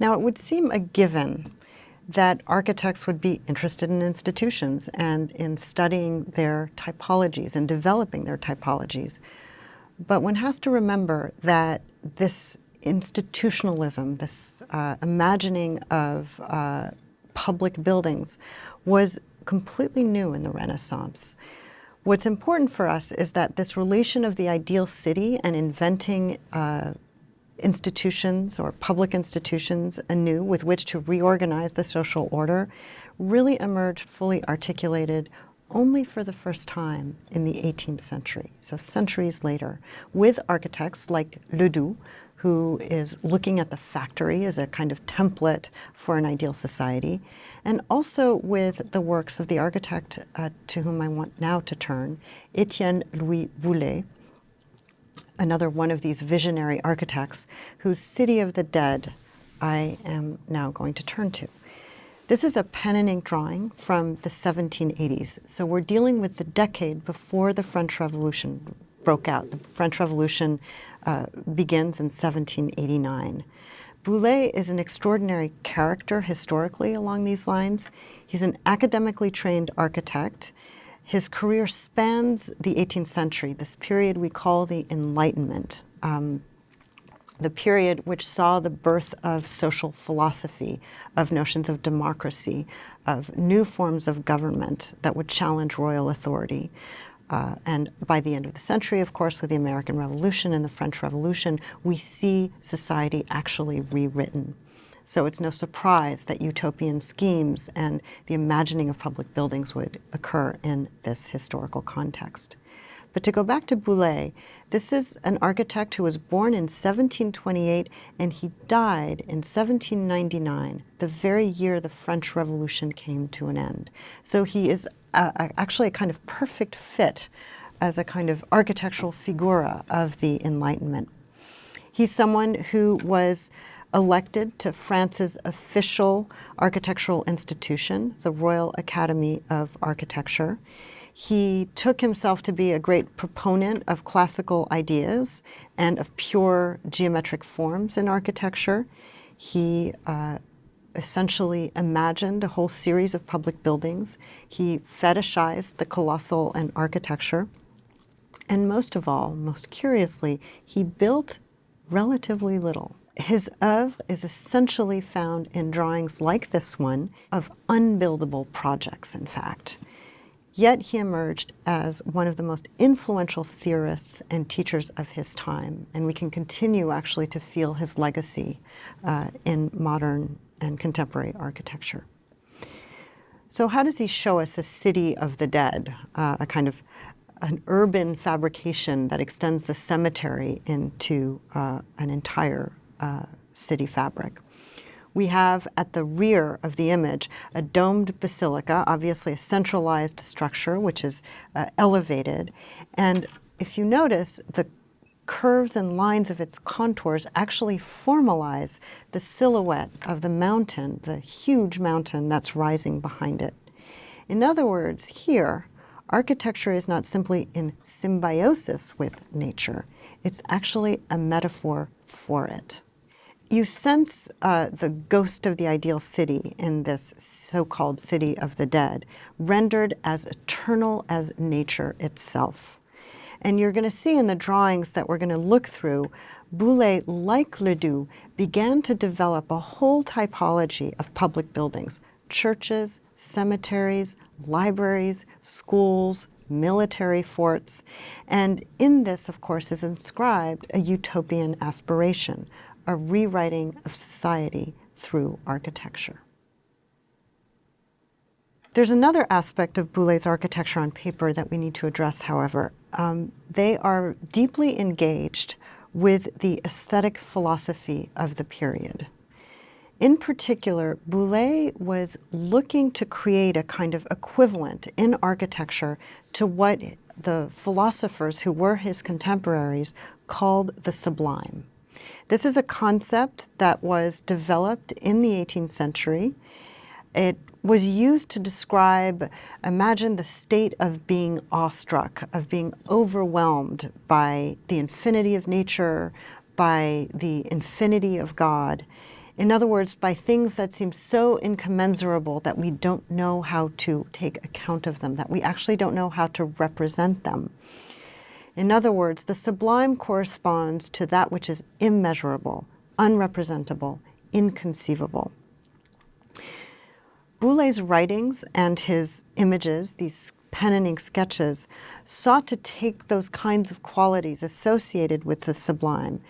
Now, it would seem a given that architects would be interested in institutions and in studying their typologies and developing their typologies. But one has to remember that this institutionalism, this imagining of public buildings, was completely new in the Renaissance. What's important for us is that this relation of the ideal city and inventing institutions or public institutions anew with which to reorganize the social order really emerged fully articulated only for the first time in the 18th century, so centuries later, with architects like Ledoux, who is looking at the factory as a kind of template for an ideal society, and also with the works of the architect to whom I want now to turn, Étienne Louis Boullé, another one of these visionary architects whose City of the Dead I am now going to turn to. This is a pen and ink drawing from the 1780s. So we're dealing with the decade before the French Revolution broke out. The French Revolution begins in 1789. Boullé is an extraordinary character historically along these lines. He's an academically trained architect. His career spans the 18th century, this period we call the Enlightenment, the period which saw the birth of social philosophy, of notions of democracy, of new forms of government that would challenge royal authority. And by the end of the century, of course, with the American Revolution and the French Revolution, we see society actually rewritten. So it's no surprise that utopian schemes and the imagining of public buildings would occur in this historical context. But to go back to Boullé, this is an architect who was born in 1728 and he died in 1799, the very year the French Revolution came to an end. So he is actually a kind of perfect fit as a kind of architectural figura of the Enlightenment. He's someone who was elected to France's official architectural institution, the Royal Academy of Architecture. He took himself to be a great proponent of classical ideas and of pure geometric forms in architecture. He essentially imagined a whole series of public buildings. He fetishized the colossal and architecture. And most of all, most curiously, he built relatively little. His oeuvre is essentially found in drawings like this one of unbuildable projects, in fact. Yet he emerged as one of the most influential theorists and teachers of his time, and we can continue actually to feel his legacy in modern and contemporary architecture. So how does he show us a city of the dead, a kind of an urban fabrication that extends the cemetery into an entire city fabric? We have at the rear of the image a domed basilica, obviously a centralized structure which is elevated. And if you notice, the curves and lines of its contours actually formalize the silhouette of the mountain, the huge mountain that's rising behind it. In other words, here, architecture is not simply in symbiosis with nature, it's actually a metaphor for it. You sense the ghost of the ideal city in this so-called city of the dead, rendered as eternal as nature itself. And you're going to see in the drawings that we're going to look through, Boullé, like Ledoux, began to develop a whole typology of public buildings: churches, cemeteries, libraries, schools, military forts. And in this, of course, is inscribed a utopian aspiration, a rewriting of society through architecture. There's another aspect of Boulé's architecture on paper that we need to address, however. They are deeply engaged with the aesthetic philosophy of the period. In particular, Boullé was looking to create a kind of equivalent in architecture to what the philosophers who were his contemporaries called the sublime. This is a concept that was developed in the 18th century. It was used to describe, imagine the state of being awestruck, of being overwhelmed by the infinity of nature, by the infinity of God. In other words, by things that seem so incommensurable that we don't know how to take account of them, that we actually don't know how to represent them. In other words, the sublime corresponds to that which is immeasurable, unrepresentable, inconceivable. Boulet's writings and his images, these pen and ink sketches, sought to take those kinds of qualities associated with the sublime,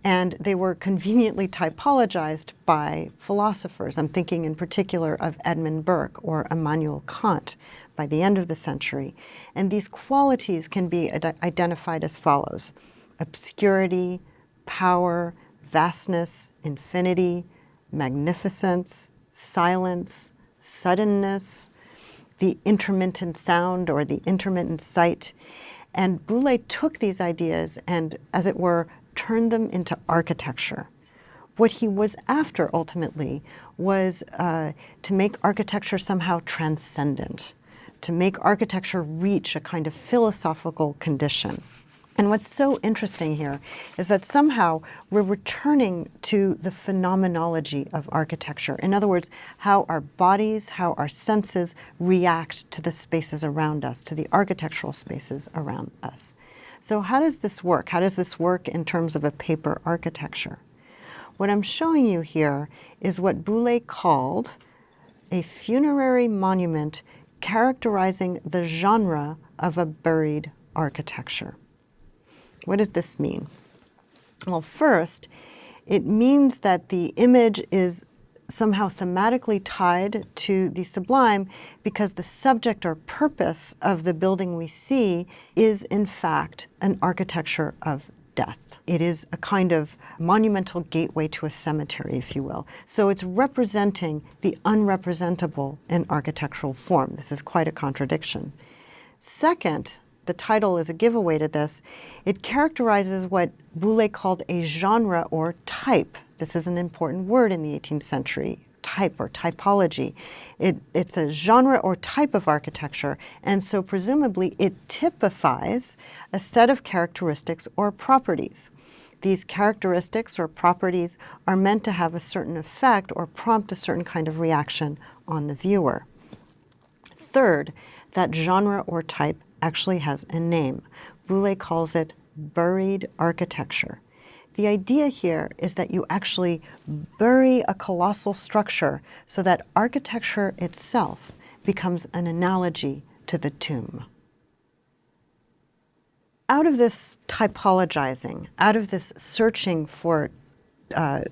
and they were conveniently typologized by philosophers. I'm thinking in particular of Edmund Burke or Immanuel Kant by the end of the century. And these qualities can be identified as follows: obscurity, power, vastness, infinity, magnificence, silence, suddenness, the intermittent sound or the intermittent sight. And Boulet took these ideas and, as it were, turned them into architecture. What he was after ultimately was to make architecture somehow transcendent, to make architecture reach a kind of philosophical condition. And what's so interesting here is that somehow we're returning to the phenomenology of architecture. In other words, how our bodies, how our senses react to the spaces around us, to the architectural spaces around us. So how does this work? How does this work in terms of a paper architecture? What I'm showing you here is what Boulet called a funerary monument characterizing the genre of a buried architecture. What does this mean? Well, first, it means that the image is somehow thematically tied to the sublime because the subject or purpose of the building we see is, in fact, an architecture of death. It is a kind of monumental gateway to a cemetery, if you will. So it's representing the unrepresentable in architectural form. This is quite a contradiction. Second, the title is a giveaway to this. It characterizes what Boulet called a genre or type. This is an important word in the 18th century, type or typology. It's a genre or type of architecture, and so presumably it typifies a set of characteristics or properties. These characteristics or properties are meant to have a certain effect or prompt a certain kind of reaction on the viewer. Third, that genre or type actually has a name. Boulet calls it buried architecture. The idea here is that you actually bury a colossal structure so that architecture itself becomes an analogy to the tomb. Out of this typologizing, out of this searching for a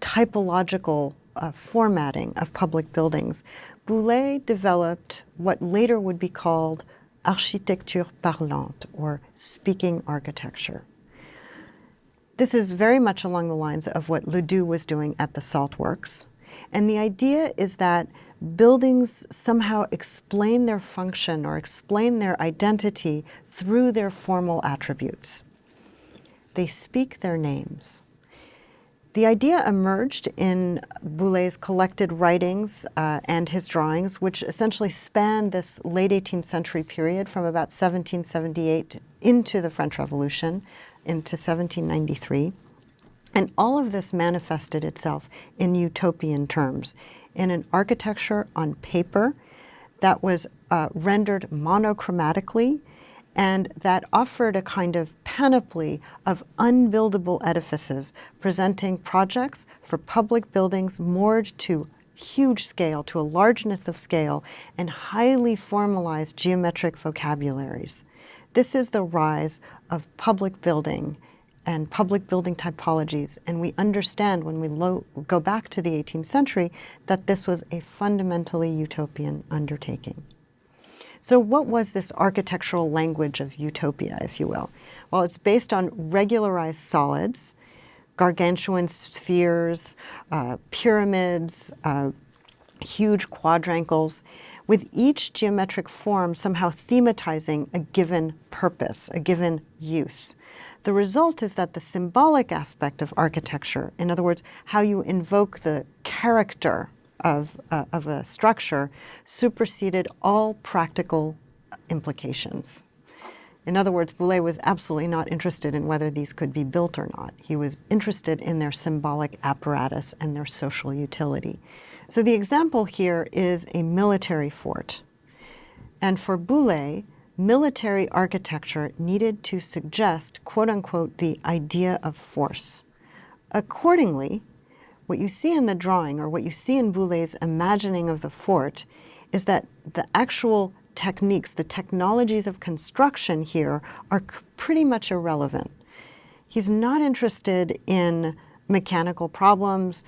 typological formatting of public buildings, Boulet developed what later would be called architecture parlante, or speaking architecture. This is very much along the lines of what Ledoux was doing at the Salt Works. And the idea is that buildings somehow explain their function or explain their identity through their formal attributes. They speak their names. The idea emerged in Boulet's collected writings and his drawings, which essentially span this late 18th century period from about 1778 into the French Revolution, into 1793. And all of this manifested itself in utopian terms, in an architecture on paper that was rendered monochromatically, and that offered a kind of panoply of unbuildable edifices, presenting projects for public buildings moored to huge scale, to a largeness of scale, and highly formalized geometric vocabularies. This is the rise of public building and public building typologies, and we understand when we go back to the 18th century that this was a fundamentally utopian undertaking. So what was this architectural language of utopia, if you will? Well, it's based on regularized solids, gargantuan spheres, pyramids, huge quadrangles, with each geometric form somehow thematizing a given purpose, a given use. The result is that the symbolic aspect of architecture, in other words, how you invoke the character of a structure, superseded all practical implications. In other words, Boulez was absolutely not interested in whether these could be built or not. He was interested in their symbolic apparatus and their social utility. So the example here is a military fort. And for Boulez, military architecture needed to suggest, quote unquote, the idea of force. Accordingly, what you see in the drawing, or what you see in Boulez's imagining of the fort, is that the actual techniques, the technologies of construction here are pretty much irrelevant. He's not interested in mechanical problems,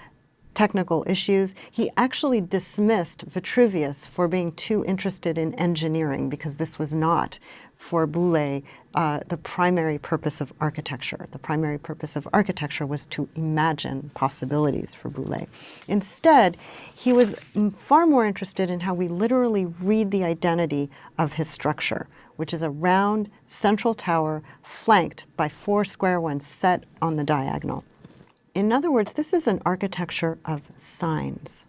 technical issues. He actually dismissed Vitruvius for being too interested in engineering, because this was not, for Boulez, the primary purpose of architecture. The primary purpose of architecture was to imagine possibilities for Boulez. Instead, he was far more interested in how we literally read the identity of his structure, which is a round central tower flanked by 4 square ones set on the diagonal. In other words, this is an architecture of signs.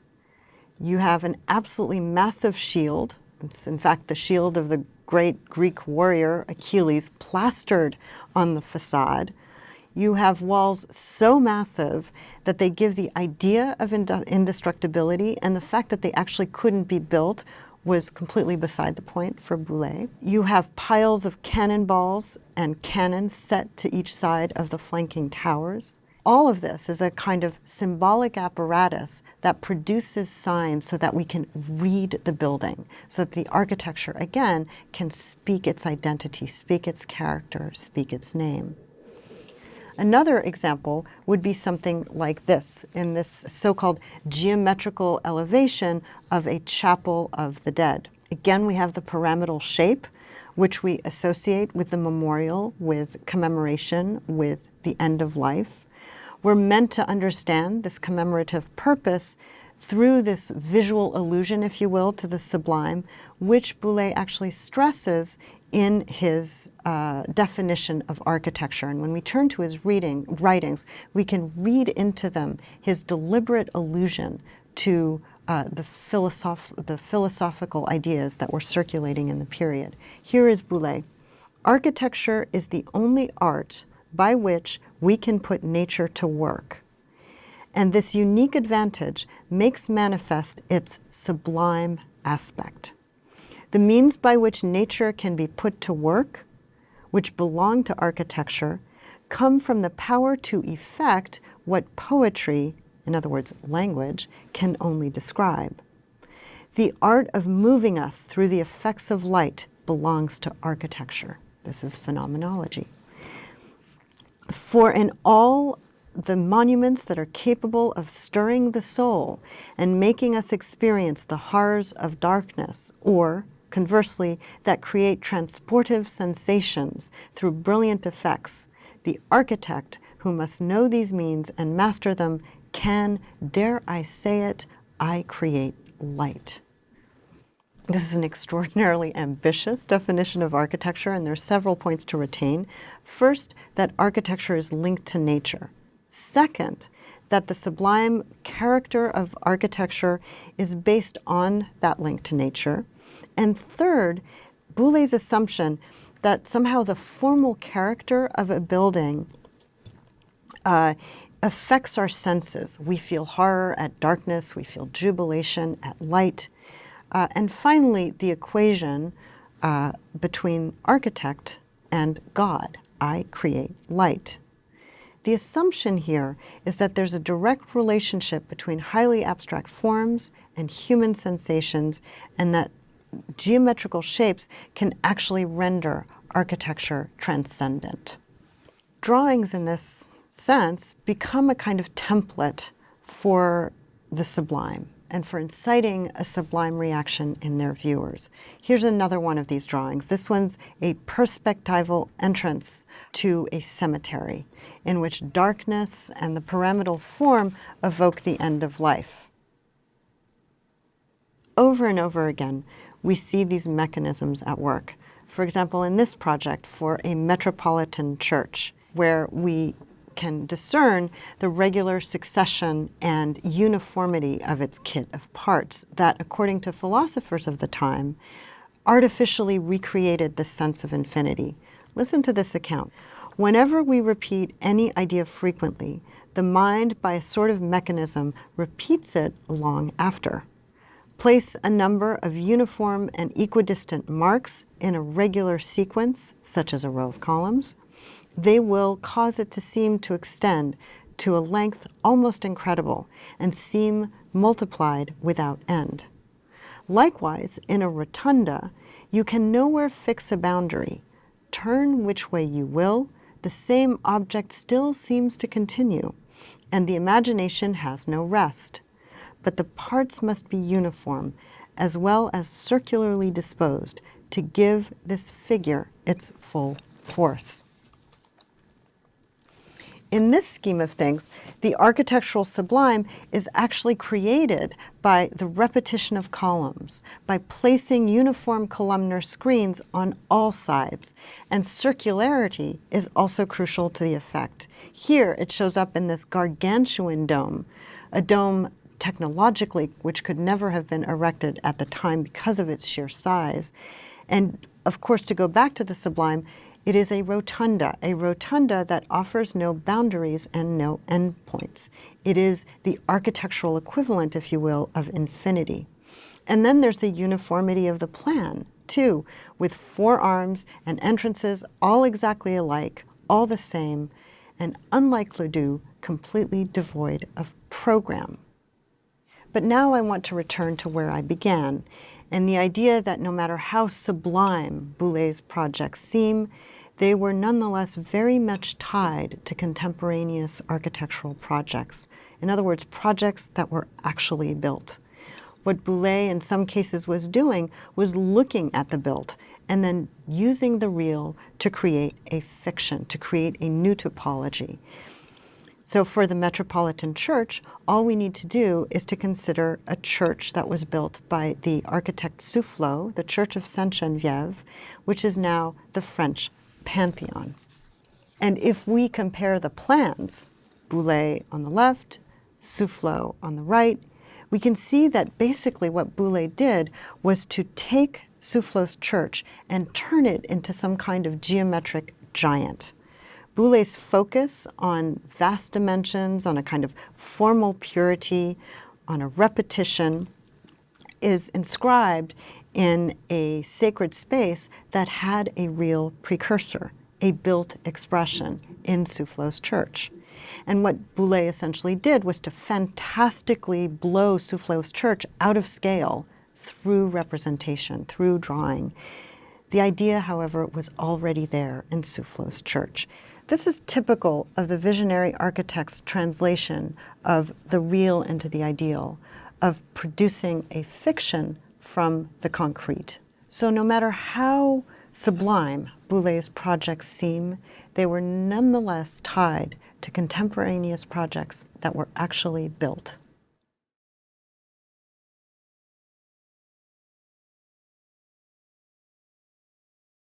You have an absolutely massive shield. It's in fact the shield of the great Greek warrior Achilles plastered on the facade. You have walls so massive that they give the idea of indestructibility, and the fact that they actually couldn't be built was completely beside the point for Boulez. You have piles of cannonballs and cannons set to each side of the flanking towers. All of this is a kind of symbolic apparatus that produces signs so that we can read the building, so that the architecture, again, can speak its identity, speak its character, speak its name. Another example would be something like this, in this so-called geometrical elevation of a chapel of the dead. Again, we have the pyramidal shape, which we associate with the memorial, with commemoration, with the end of life. We're meant to understand this commemorative purpose through this visual allusion, if you will, to the sublime, which Boulez actually stresses in his definition of architecture. And when we turn to his writings, we can read into them his deliberate allusion to the philosophical ideas that were circulating in the period. Here is Boulez. Architecture is the only art by which we can put nature to work. And this unique advantage makes manifest its sublime aspect. The means by which nature can be put to work, which belong to architecture, come from the power to effect what poetry, in other words, language, can only describe. The art of moving us through the effects of light belongs to architecture. This is phenomenology. For in all the monuments that are capable of stirring the soul and making us experience the horrors of darkness, or, conversely, that create transportive sensations through brilliant effects, the architect, who must know these means and master them, can, dare I say it, I create light. This is an extraordinarily ambitious definition of architecture, and there are several points to retain. First, that architecture is linked to nature. Second, that the sublime character of architecture is based on that link to nature. And third, Boulez's assumption that somehow the formal character of a building affects our senses. We feel horror at darkness, we feel jubilation at light. And finally, the equation between architect and God. I create light. The assumption here is that there's a direct relationship between highly abstract forms and human sensations, and that geometrical shapes can actually render architecture transcendent. Drawings in this sense become a kind of template for the sublime and for inciting a sublime reaction in their viewers. Here's another one of these drawings. This one's a perspectival entrance to a cemetery in which darkness and the pyramidal form evoke the end of life. Over and over again, we see these mechanisms at work. For example, in this project for a metropolitan church, where we can discern the regular succession and uniformity of its kit of parts that, according to philosophers of the time, artificially recreated the sense of infinity. Listen to this account. Whenever we repeat any idea frequently, the mind, by a sort of mechanism, repeats it long after. Place a number of uniform and equidistant marks in a regular sequence, such as a row of columns. They will cause it to seem to extend to a length almost incredible and seem multiplied without end. Likewise, in a rotunda, you can nowhere fix a boundary. Turn which way you will, the same object still seems to continue, and the imagination has no rest. But the parts must be uniform, as well as circularly disposed, to give this figure its full force. In this scheme of things, the architectural sublime is actually created by the repetition of columns, by placing uniform columnar screens on all sides, and circularity is also crucial to the effect. Here it shows up in this gargantuan dome, a dome technologically which could never have been erected at the time because of its sheer size. And of course, to go back to the sublime, it is a rotunda that offers no boundaries and no endpoints. It is the architectural equivalent, if you will, of infinity. And then there's the uniformity of the plan, too, with 4 arms and entrances all exactly alike, all the same, and unlike Ledoux, completely devoid of program. But now I want to return to where I began, and the idea that no matter how sublime Boulet's projects seem, they were nonetheless very much tied to contemporaneous architectural projects. In other words, projects that were actually built. What Boulet in some cases was doing was looking at the built and then using the real to create a fiction, to create a new topology. So for the Metropolitan Church, all we need to do is to consider a church that was built by the architect Soufflot, the Church of Sainte-Geneviève, which is now the French Pantheon. And if we compare the plans, Boulet on the left, Soufflot on the right, we can see that basically what Boulet did was to take Soufflot's church and turn it into some kind of geometric giant. Boulet's focus on vast dimensions, on a kind of formal purity, on a repetition, is inscribed in a sacred space that had a real precursor, a built expression in Soufflot's church. And what Boulet essentially did was to fantastically blow Soufflot's church out of scale through representation, through drawing. The idea, however, was already there in Soufflot's church. This is typical of the visionary architect's translation of the real into the ideal, of producing a fiction from the concrete. So no matter how sublime Boulet's projects seem, they were nonetheless tied to contemporaneous projects that were actually built.